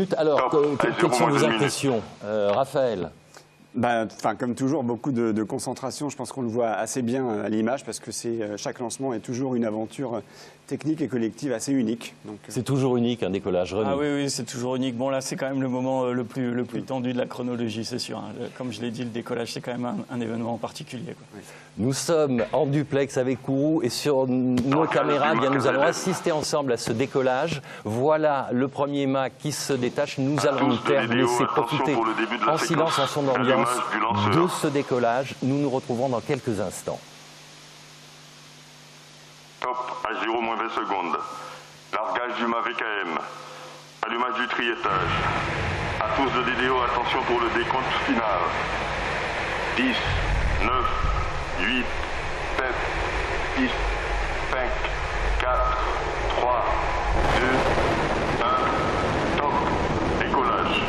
minutes. Alors, quelles sont vos impressions, Raphaël? Comme toujours, beaucoup de concentration. Je pense qu'on le voit assez bien à l'image parce que chaque lancement est toujours une aventure technique et collective assez unique. C'est toujours unique, un décollage, Rémi. Ah oui, c'est toujours unique. Bon, là, c'est quand même le moment le plus tendu de la chronologie, c'est sûr. Comme je l'ai dit, le décollage, c'est quand même un événement particulier, quoi. Oui. Nous sommes en duplex avec Kourou et sur nos caméras, nous allons assister ensemble à ce décollage. Voilà le premier mât qui se détache. Nous allons nous taire, laisser profiter en silence, en son d'ambiance de ce décollage. Nous nous retrouvons dans quelques instants. Top à 0 moins 20 secondes. Largage du mât VKM. Allumage du triétage. À tous de DDO, attention pour le décompte final. 10, 9, 8, 7, 6, 5, 4, 3, 2, 1, top, décollage.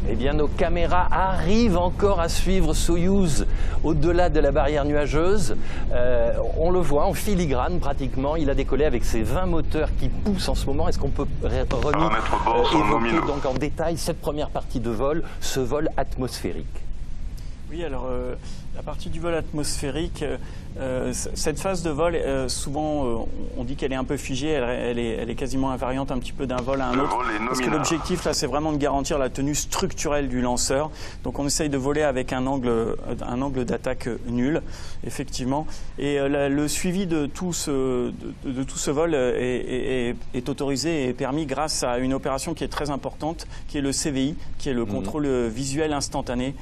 Eh bien, nos caméras arrivent encore à suivre Soyouz au-delà de la barrière nuageuse. On le voit en filigrane pratiquement. Il a décollé avec ses 20 moteurs qui poussent en ce moment. Est-ce qu'on peut évoquer donc en détail cette première partie de vol, ce vol atmosphérique? Oui, alors la partie du vol atmosphérique, cette phase de vol, souvent on dit qu'elle est un peu figée, elle est quasiment invariante un petit peu d'un vol à un autre. Parce que l'objectif là, c'est vraiment de garantir la tenue structurelle du lanceur. Donc on essaye de voler avec un angle d'attaque nul, effectivement. Et le suivi de tout ce vol est autorisé et permis grâce à une opération qui est très importante, qui est le CVI, qui est le contrôle visuel instantané.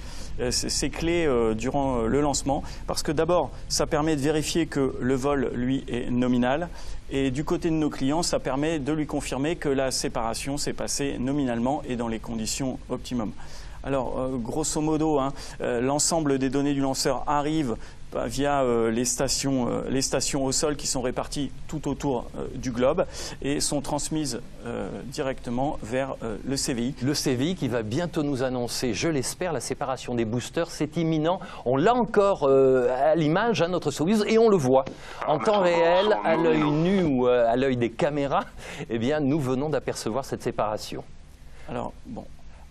C'est clé durant le lancement parce que d'abord, ça permet de vérifier que le vol, lui, est nominal. Et du côté de nos clients, ça permet de lui confirmer que la séparation s'est passée nominalement et dans les conditions optimum. Alors, grosso modo, l'ensemble des données du lanceur arrive via les stations au sol qui sont réparties tout autour du globe et sont transmises directement vers le CVI. Le CVI qui va bientôt nous annoncer, je l'espère, la séparation des boosters. C'est imminent. On l'a encore à l'image, notre Soyouz, et on le voit en temps réel, à l'œil nu ou à l'œil des caméras. Eh bien, nous venons d'apercevoir cette séparation.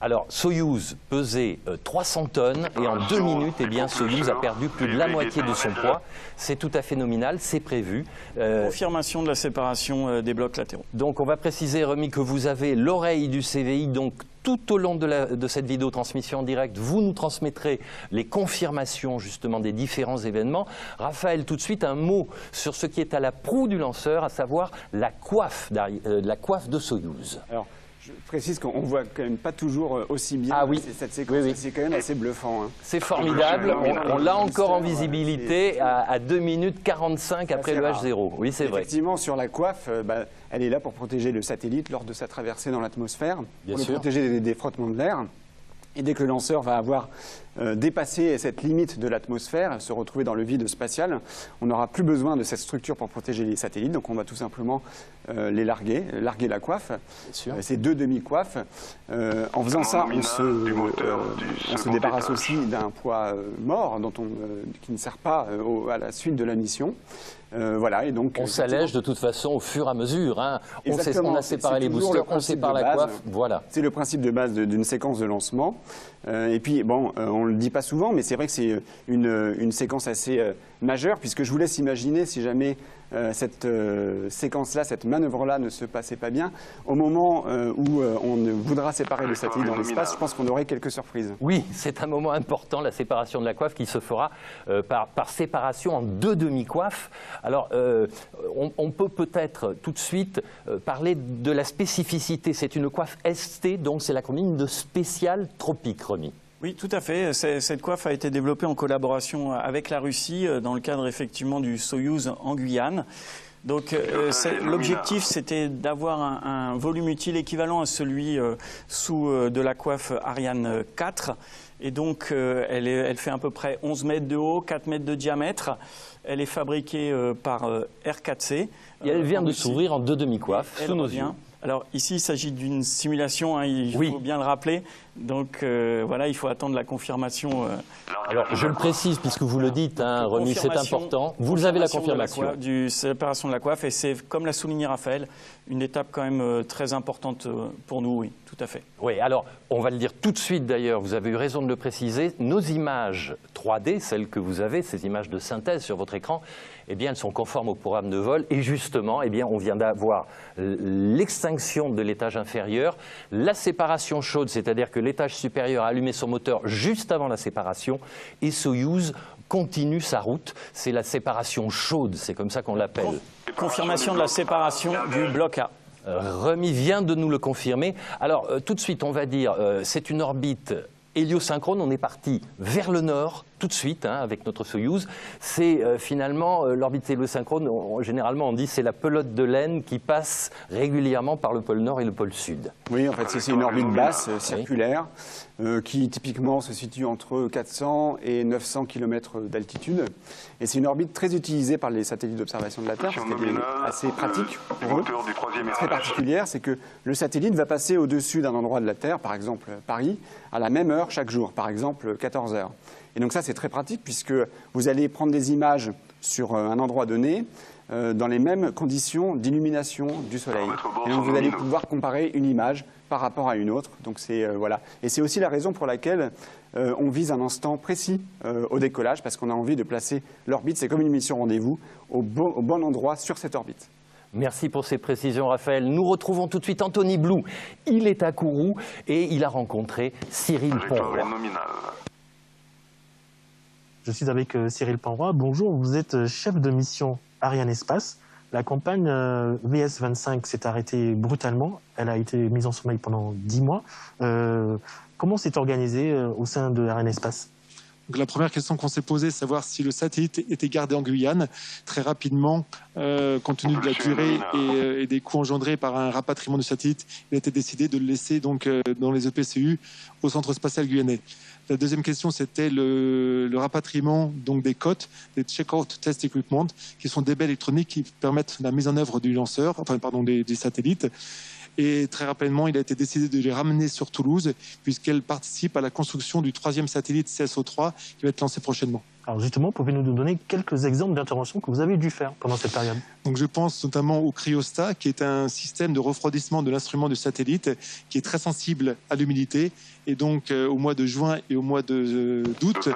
Alors, Soyouz pesait 300 tonnes et en 2 minutes, eh bien, Soyouz a perdu plus de la moitié de son poids. C'est tout à fait nominal, c'est prévu. Confirmation de la séparation des blocs latéraux. Donc, on va préciser, Rémi, que vous avez l'oreille du CVI, donc tout au long de cette vidéo transmission en direct, vous nous transmettrez les confirmations justement des différents événements. Raphaël, tout de suite, un mot sur ce qui est à la proue du lanceur, à savoir la coiffe de Soyouz. Alors, je précise qu'on ne voit quand même pas toujours aussi bien cette séquence. Oui. C'est quand même assez bluffant. C'est formidable. On l'a encore en visibilité à 2 minutes 45 après le H0. Oui, c'est vrai. Effectivement, sur la coiffe, elle est là pour protéger le satellite lors de sa traversée dans l'atmosphère, pour le protéger des frottements de l'air. Et dès que le lanceur va avoir dépassé cette limite de l'atmosphère, se retrouver dans le vide spatial, on n'aura plus besoin de cette structure pour protéger les satellites. Donc on va tout simplement les larguer la coiffe. C'est 2 demi-coiffes. En faisant ça, on se débarrasse aussi d'un poids mort qui ne sert pas à la suite de la mission. Voilà, et donc, on s'allège de toute façon au fur et à mesure. On a séparé les boosters, on sépare la coiffe. Voilà. C'est le principe de base d'une séquence de lancement. Et puis, on ne le dit pas souvent, mais c'est vrai que c'est une séquence assez majeure, puisque je vous laisse imaginer si jamais cette séquence-là, cette manœuvre-là ne se passait pas bien, au moment où on voudra séparer le satellite dans l'espace, je pense qu'on aurait quelques surprises. Oui, c'est un moment important, la séparation de la coiffe qui se fera par séparation en 2 demi-coiffes. Alors, on peut peut-être tout de suite parler de la spécificité. C'est une coiffe ST, donc c'est l'acronyme de spécial tropique, Rémi. Oui, tout à fait. Cette coiffe a été développée en collaboration avec la Russie dans le cadre effectivement du Soyouz en Guyane. Donc l'objectif, c'était d'avoir un volume utile équivalent à celui de la coiffe Ariane 4. Et donc elle fait à peu près 11 mètres de haut, 4 mètres de diamètre. Elle est fabriquée par R4C. Et elle vient de s'ouvrir en 2 demi-coiffes sous nos yeux. Alors ici, il s'agit d'une simulation, hein, il faut bien le rappeler. Donc voilà, il faut attendre la confirmation. Alors je le précise puisque vous le dites, hein, Rémi, c'est important. Vous avez la confirmation. Du séparation de la coiffe, et c'est, comme l'a souligné Raphaël, une étape quand même très importante pour nous, oui, tout à fait. Oui, alors on va le dire tout de suite d'ailleurs, vous avez eu raison de le préciser, nos images 3D, celles que vous avez, ces images de synthèse sur votre écran, eh bien elles sont conformes au programme de vol et justement, eh bien on vient d'avoir l'extinction de l'étage inférieur, la séparation chaude, c'est-à-dire que l'étage supérieur a allumé son moteur juste avant la séparation et Soyouz continue sa route. C'est la séparation chaude, c'est comme ça qu'on l'appelle. Confirmation de la séparation du bloc A. Rémi vient de nous le confirmer. Alors tout de suite, on va dire, c'est une orbite héliosynchrone. On est parti vers le nord tout de suite hein, avec notre Soyouz. C'est finalement l'orbite héliosynchrone. Généralement, on dit c'est la pelote de laine qui passe régulièrement par le pôle nord et le pôle sud. Oui, en fait, c'est une orbite basse, circulaire, qui typiquement se situe entre 400 et 900 km d'altitude. Et c'est une orbite très utilisée par les satellites d'observation de la Terre, parce qu'elle est assez pratique pour eux. Très particulière, c'est que le satellite va passer au-dessus d'un endroit de la Terre, par exemple Paris, à la même heure chaque jour, par exemple 14 heures. Et donc ça, c'est très pratique puisque vous allez prendre des images sur un endroit donné dans les mêmes conditions d'illumination du Soleil. Et donc vous allez pouvoir comparer une image par rapport à une autre. Donc c'est voilà. Et c'est aussi la raison pour laquelle on vise un instant précis au décollage parce qu'on a envie de placer l'orbite. C'est comme une mission rendez-vous au bon endroit sur cette orbite. Merci pour ces précisions, Raphaël. Nous retrouvons tout de suite Anthony Blou. Il est à Kourou et il a rencontré Cyril Ponroy. Je suis avec Cyril Ponroy. Bonjour, vous êtes chef de mission Arianespace. La campagne VS25 s'est arrêtée brutalement. Elle a été mise en sommeil pendant 10 mois. Comment c'est organisé au sein de Arianespace ? Donc la première question qu'on s'est posée, c'est savoir si le satellite était gardé en Guyane. Très rapidement, compte tenu de la durée et des coûts engendrés par un rapatriement du satellite, il a été décidé de le laisser donc, dans les EPCU au Centre spatial guyanais. La deuxième question, c'était le rapatriement donc, des COT, des Check-out Test Equipment, qui sont des baies électroniques qui permettent la mise en œuvre du lanceur, des satellites. Et très rapidement, il a été décidé de les ramener sur Toulouse, puisqu'elle participe à la construction du 3e satellite CSO3 qui va être lancé prochainement. Alors justement, pouvez-vous nous donner quelques exemples d'interventions que vous avez dû faire pendant cette période ? Donc je pense notamment au cryostat, qui est un système de refroidissement de l'instrument du satellite, qui est très sensible à l'humidité. Et donc au mois de juin et au mois d'août,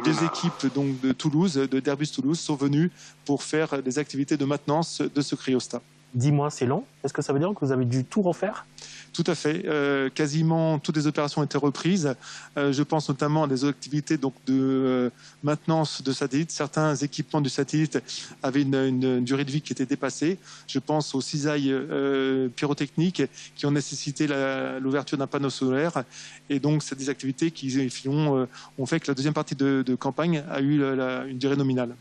2 équipes donc, de Toulouse, d'Airbus Toulouse, sont venues pour faire des activités de maintenance de ce cryostat. 10 mois, c'est long. Est-ce que ça veut dire que vous avez dû tout refaire ? Tout à fait. Quasiment toutes les opérations ont été reprises. Je pense notamment à des activités donc, de maintenance de satellites. Certains équipements du satellite avaient une durée de vie qui était dépassée. Je pense aux cisailles pyrotechniques qui ont nécessité l'ouverture d'un panneau solaire. Et donc, c'est des activités qui ont fait que la deuxième partie de campagne a eu une durée nominale.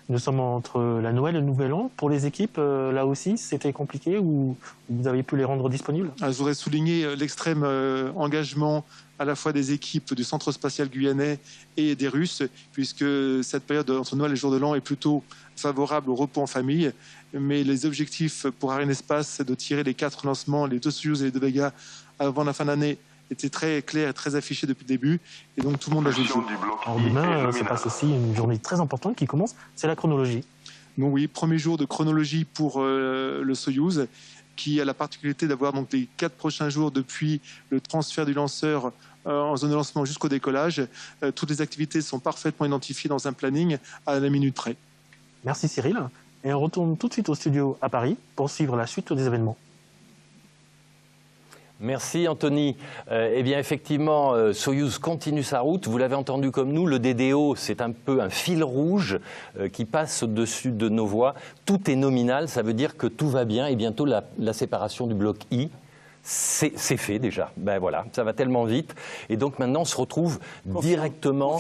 Nous sommes entre la Noël et le Nouvel An. Pour les équipes, là aussi, c'était compliqué ou vous avez pu les rendre disponibles ? Je voudrais souligner l'extrême engagement à la fois des équipes du Centre spatial guyanais et des Russes, puisque cette période entre Noël et le jour de l'an est plutôt favorable au repos en famille. Mais les objectifs pour Arianespace, c'est de tirer les 4 lancements, les 2 Soyouz et les 2 Vega, avant la fin d'année, était très clair et très affiché depuis le début, et donc tout le monde a joué le jeu. Alors demain, se passe aussi une journée très importante qui commence, c'est la chronologie. Donc oui, premier jour de chronologie pour le Soyouz, qui a la particularité d'avoir donc les 4 prochains jours depuis le transfert du lanceur en zone de lancement jusqu'au décollage. Toutes les activités sont parfaitement identifiées dans un planning à la minute près. Merci Cyril, et on retourne tout de suite au studio à Paris pour suivre la suite des événements. Merci Anthony. Eh bien effectivement, Soyouz continue sa route. Vous l'avez entendu comme nous, le DDO, c'est un peu un fil rouge qui passe au-dessus de nos voies. Tout est nominal, ça veut dire que tout va bien et bientôt la séparation du bloc I C'est fait déjà. Ben voilà, ça va tellement vite. Et donc maintenant, on se retrouve directement...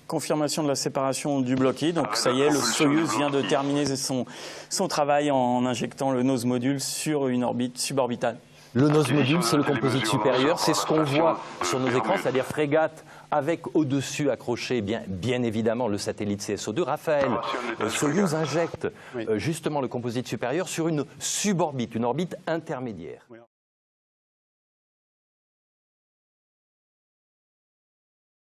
Confirmation de la séparation du bloc I. Donc ça y est, le Soyouz vient de terminer son travail en injectant le nose module sur une orbite suborbitale. Le nose module, c'est le composite supérieur, c'est ce qu'on voit sur nos écrans, c'est-à-dire frégate avec au-dessus accroché bien évidemment le satellite CSO2. Raphaël, Soyouz injecte justement le composite supérieur sur une suborbite, une orbite intermédiaire.